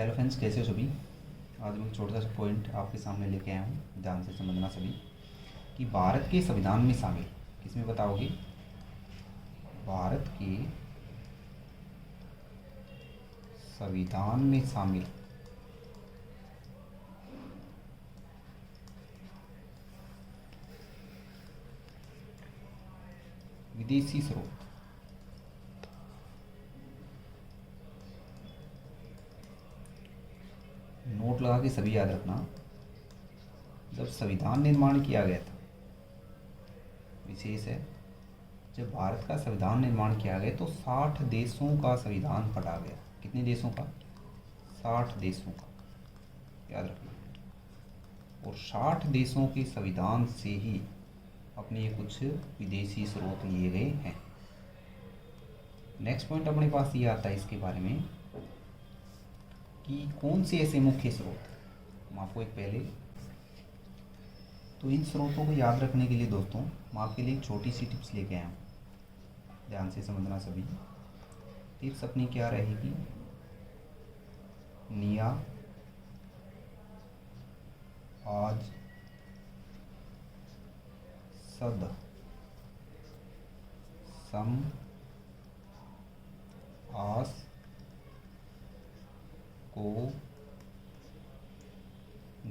Hello friends, कैसे हो सभी। आज मैं एक छोटा सा पॉइंट आपके सामने लेके आया हूँ, ध्यान से समझना सभी। कि भारत के संविधान में शामिल, किसमें बताओगे? भारत के संविधान में शामिल विदेशी स्रोत। नोट लगा के सभी याद रखना। जब संविधान निर्माण किया गया था, विशेष है, जब भारत का संविधान निर्माण किया गया तो 60 देशों का संविधान पढ़ा गया। कितने देशों का? 60 देशों का, याद रखना। और 60 देशों के संविधान से ही अपने ये कुछ विदेशी स्रोत लिए गए हैं। नेक्स्ट पॉइंट अपने पास ये आता है इसके बारे में कि कौन से ऐसे मुख्य स्रोत। हम आपको एक पहले तो इन स्रोतों को याद रखने के लिए दोस्तों मैं आपके लिए एक छोटी सी टिप्स लेके आया हूँ, ध्यान से समझना सभी। टिप्स अपनी क्या रहेगी? निया, आज, सद, सम, आस, को,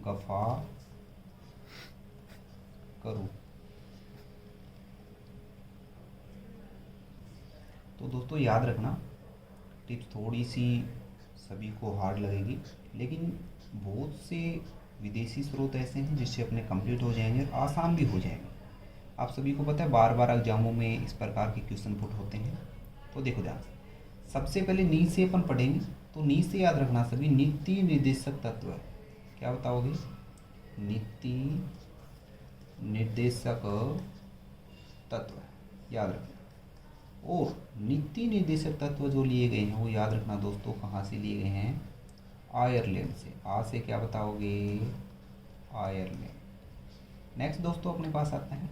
गफा, करो। तो दोस्तों याद रखना, टिप्स थोड़ी सी सभी को हार्ड लगेगी, लेकिन बहुत से विदेशी स्रोत ऐसे हैं जिससे अपने कंप्लीट हो जाएंगे और आसान भी हो जाएंगे। आप सभी को पता है बार बार एग्जामों में इस प्रकार के क्वेश्चन पुट होते हैं। तो देखो ध्यान से, सबसे पहले नी से अपन पढ़ेंगे। तो नी से याद रखना सभी, नीति निर्देशक तत्व है। क्या बताओगे? नीति निर्देशक तत्व, याद रखना। और नीति निर्देशक तत्व जो लिए गए हैं वो याद रखना दोस्तों, कहाँ से लिए गए हैं? आयरलैंड से। आ से क्या बताओगे? आयरलैंड। नेक्स्ट दोस्तों अपने पास आता है,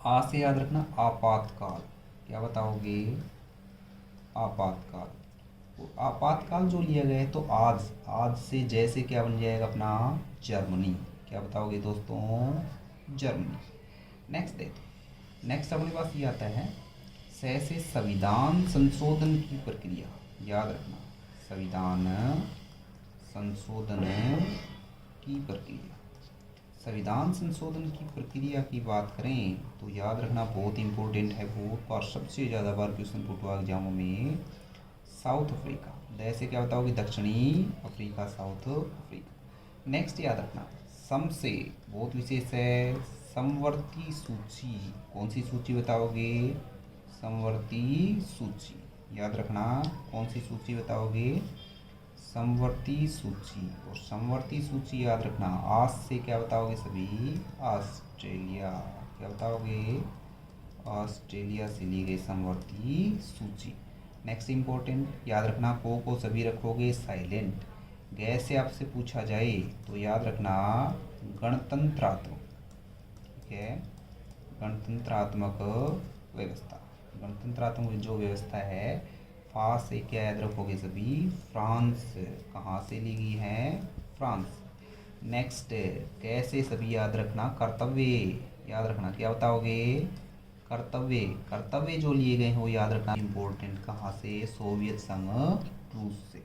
आ से याद रखना आपातकाल। क्या बताओगे? आपातकाल। तो आपातकाल जो लिया गया है तो आज, आज से जैसे क्या बन जाएगा अपना? जर्मनी। क्या बताओगे दोस्तों? जर्मनी। नेक्स्ट देखो, नेक्स्ट अपने पास ये आता है से संविधान संशोधन की प्रक्रिया। याद रखना, संविधान संशोधन की प्रक्रिया। संविधान संशोधन की प्रक्रिया की बात करें तो याद रखना बहुत इंपॉर्टेंट है, बहुत बार सबसे ज़्यादा बार क्वेश्चन पुट हुआ एग्जामों में। साउथ अफ्रीका, जैसे क्या बताओगे? दक्षिणी अफ्रीका, साउथ अफ्रीका। नेक्स्ट याद रखना, सम से बहुत विशेष है, समवर्ती सूची। कौन सी सूची बताओगे? समवर्ती सूची। याद रखना, कौन सी सूची बताओगे? समवर्ती सूची। और समवर्ती सूची याद रखना, आज से क्या बताओगे सभी? ऑस्ट्रेलिया। क्या बताओगे? ऑस्ट्रेलिया से ली गई समवर्ती सूची। नेक्स्ट इंपॉर्टेंट याद रखना, को सभी रखोगे साइलेंट। गैस से आपसे पूछा जाए तो याद रखना गणतंत्रात्मक। ठीक है, गणतंत्रात्मक व्यवस्था। गणतंत्रात्मक जो व्यवस्था है, फा से क्या याद रखोगे सभी? फ्रांस। कहाँ से ली गई है? फ्रांस। नेक्स्ट कैसे सभी याद रखना? कर्तव्य। याद रखना, क्या बताओगे? कर्तव्य। कर्तव्य जो लिए गए हैं वो याद रखना इम्पोर्टेंट, कहाँ से? सोवियत संघ, रूस से।